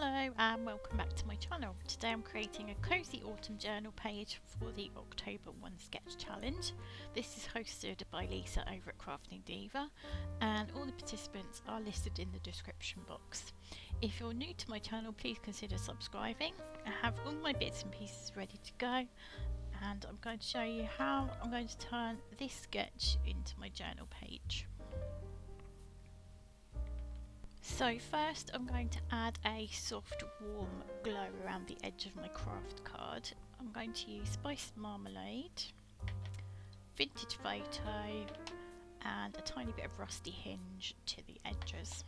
Hello and welcome back to my channel. Today I'm creating a cozy autumn journal page for the October 1 sketch challenge. This is hosted by Lisa over at Crafting Diva and all the participants are listed in the description box. If you're new to my channel, please consider subscribing. I have all my bits and pieces ready to go and I'm going to show you how I'm going to turn this sketch into my journal page. So first I'm going to add a soft warm glow around the edge of my craft card. I'm going to use spiced marmalade, vintage photo and a tiny bit of rusty hinge to the edges.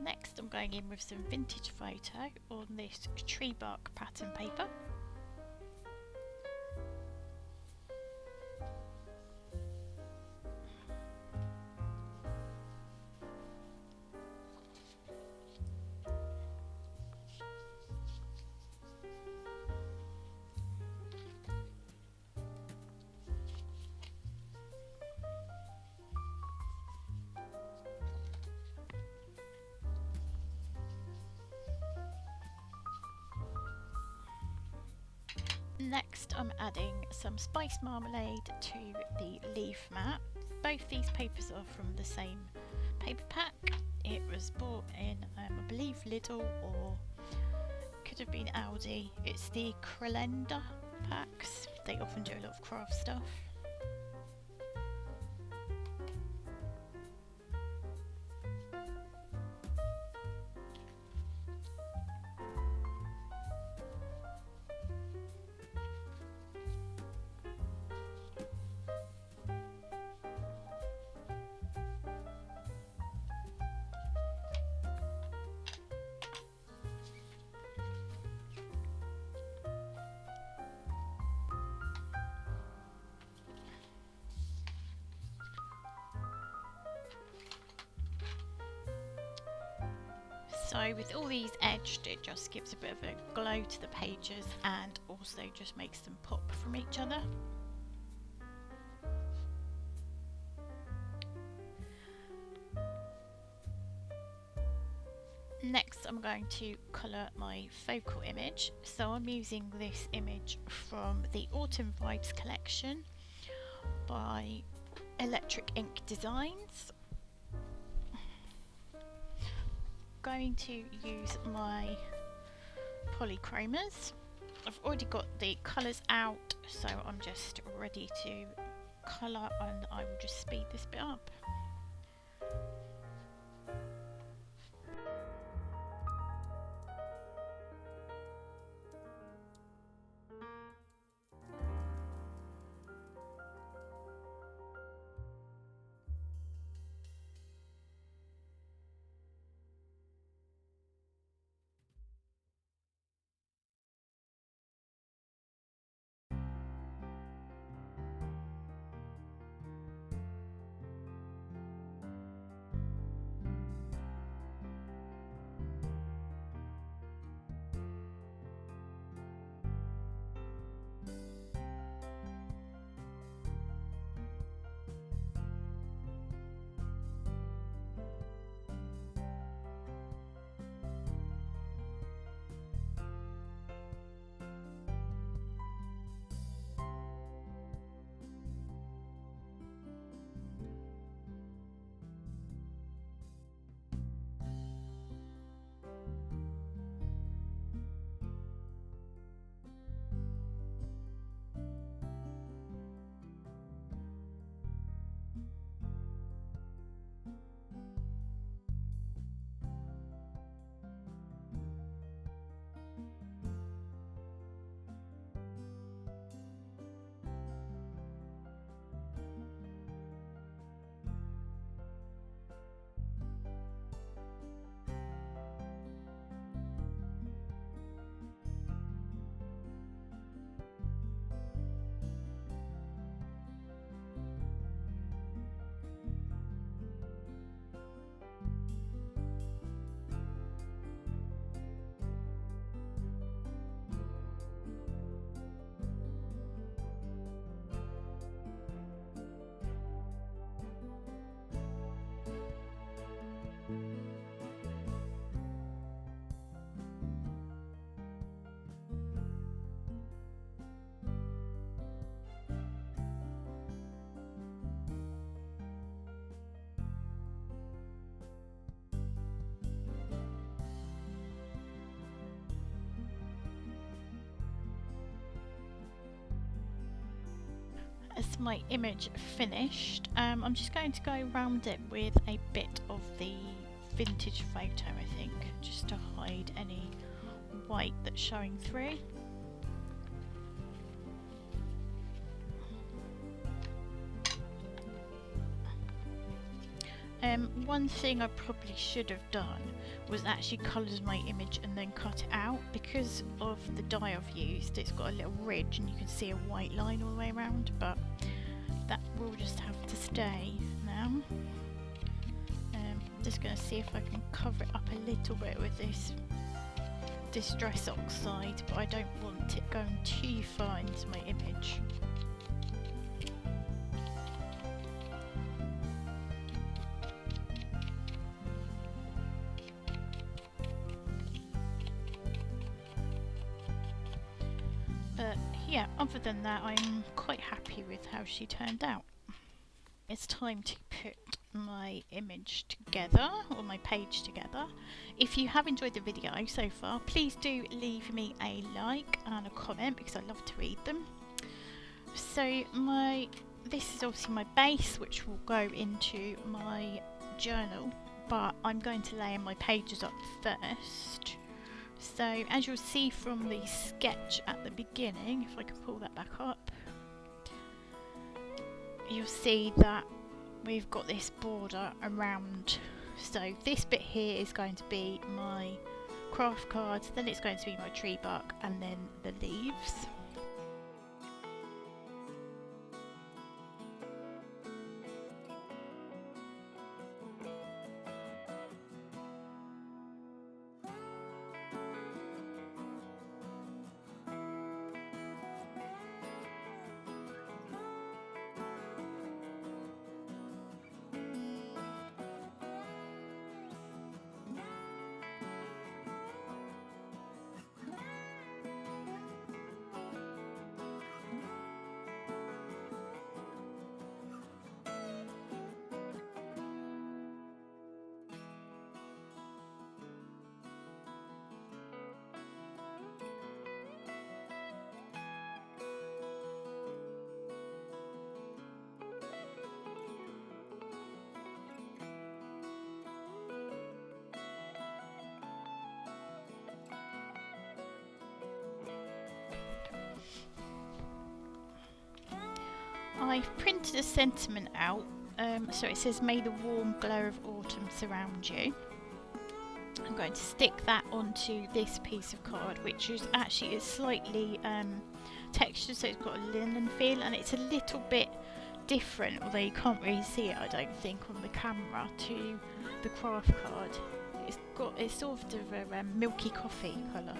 Next I'm going in with some vintage photo on this tree bark pattern paper. Next I'm adding some spiced marmalade to the leaf mat. Both these papers are from the same paper pack. It was bought in I believe Lidl or could have been Aldi. It's the calendar packs. They often do a lot of craft stuff. So with all these edged, it just gives a bit of a glow to the pages and also just makes them pop from each other. Next I'm going to colour my focal image. So I'm using this image from the Autumn Vibes collection by Electric Ink Designs. Going to use my polychromos. I've already got the colours out, so I'm just ready to colour and I will just speed this bit up. as my image finished. I'm just going to go around it with a bit of the vintage photo, I think, just to hide any white that's showing through. One thing I probably should have done was actually coloured my image and then cut it out. Because of the dye I've used, it's got a little ridge and you can see a white line all the way around, but that will just have to stay now. I'm just going to see if I can cover it up a little bit with this Distress Oxide, but I don't want it going too far into my image. But yeah, other than that, I'm quite happy with how she turned out. It's time to put my image together, or my page together. If you have enjoyed the video so far, please do leave me a like and a comment, because I love to read them. So this is obviously my base, which will go into my journal, but I'm going to lay my pages up first. So as you'll see from the sketch at the beginning, if I can pull that back up, you'll see that we've got this border around. So this bit here is going to be my craft cards, then it's going to be my tree bark, and then the leaves. I've printed a sentiment out, so it says, "May the warm glow of autumn surround you." I'm going to stick that onto this piece of card, which is actually slightly textured, so it's got a linen feel, and it's a little bit different, although you can't really see it, I don't think, on the camera, to the craft card. It's sort of a milky coffee colour.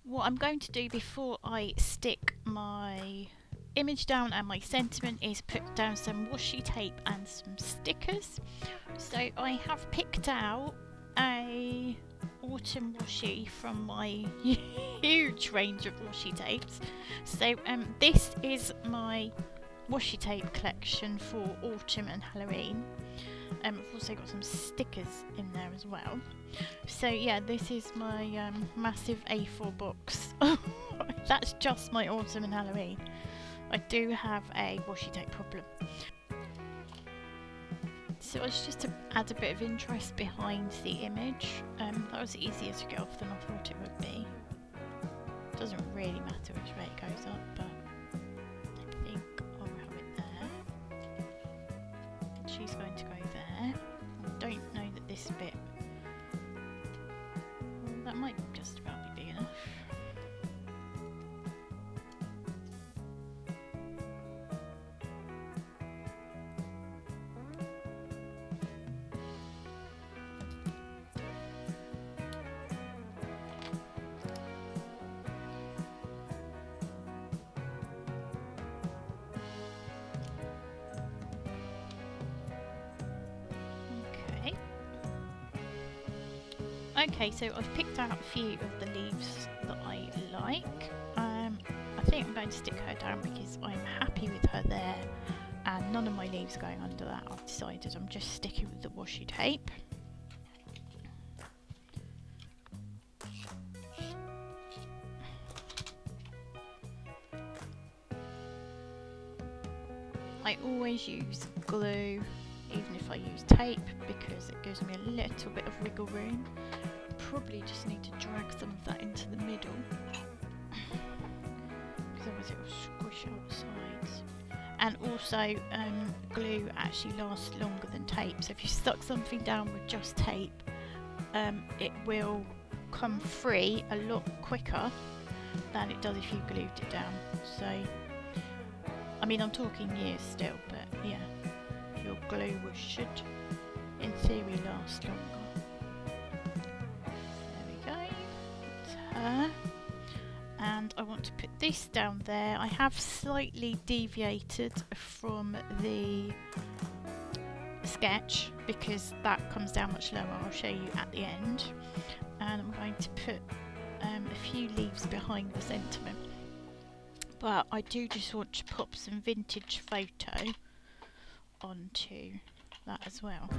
What I'm going to do before I stick my image down and my sentiment is put down some washi tape and some stickers. So I have picked out a autumn washi from my huge range of washi tapes. So this is my washi tape collection for autumn and Halloween. I've also got some stickers in there as well. So yeah, this is my massive A4 box. That's just my autumn and Halloween. I do have a washi tape problem. So it's just to add a bit of interest behind the image. That was easier to get off than I thought it would be. Doesn't really matter which way it goes up, but I think I'll have it there. She's going to go there. I don't know that this bit, that might just about be big enough. Okay, so I've picked out a few of the leaves that I like. I think I'm going to stick her down because I'm happy with her there, and none of my leaves are going under that. I've decided I'm just sticking with the washi tape. I always use glue, even if I use tape, because it gives me a little bit of wiggle room. Probably just need to drag some of that into the middle, because otherwise it will squish out the sides. And also, glue actually lasts longer than tape, so if you stuck something down with just tape, it will come free a lot quicker than it does if you glued it down. So, I mean, I'm talking years still, but yeah, your glue should, in theory, last longer. There we go, that's her. And I want to put this down there. I have slightly deviated from the sketch because that comes down much lower. I'll show you at the end. And I'm going to put a few leaves behind the sentiment. But I do just want to pop some vintage photo onto that as well.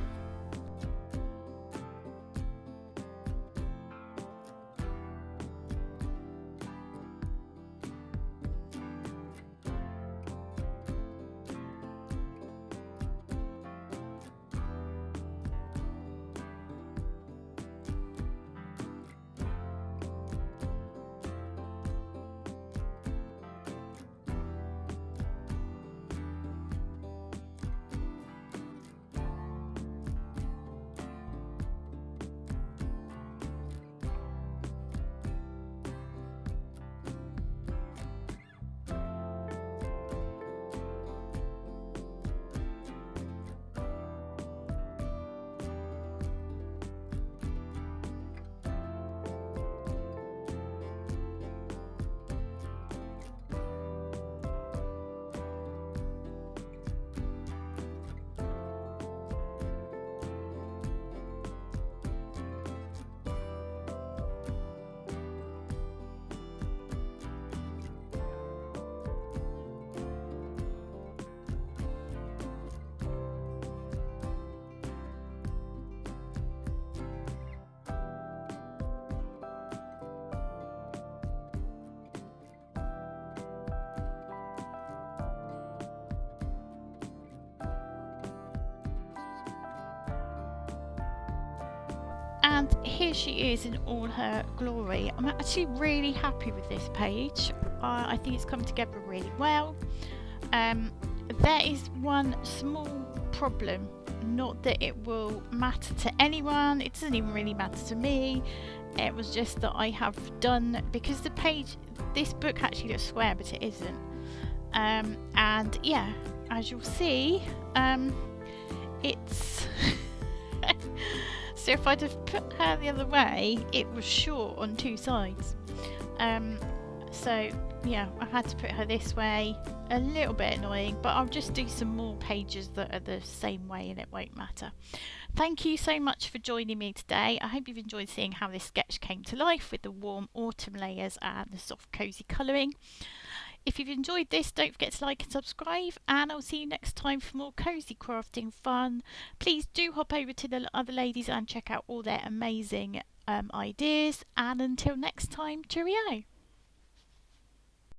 And here she is in all her glory. I'm actually really happy with this page. I think it's come together really well. There is one small problem, not that it will matter to anyone, it doesn't even really matter to me. It was just that I have done, because the page, this book actually looks square but it isn't. And yeah, as you'll see, it's so if I'd have put her the other way, it was short on two sides. So yeah, I had to put her this way. A little bit annoying, but I'll just do some more pages that are the same way and it won't matter. Thank you so much for joining me today. I hope you've enjoyed seeing how this sketch came to life with the warm autumn layers and the soft cozy colouring. If you've enjoyed this, don't forget to like and subscribe, and I'll see you next time for more cozy crafting fun. Please do hop over to the other ladies and check out all their amazing ideas, and until next time, cheerio.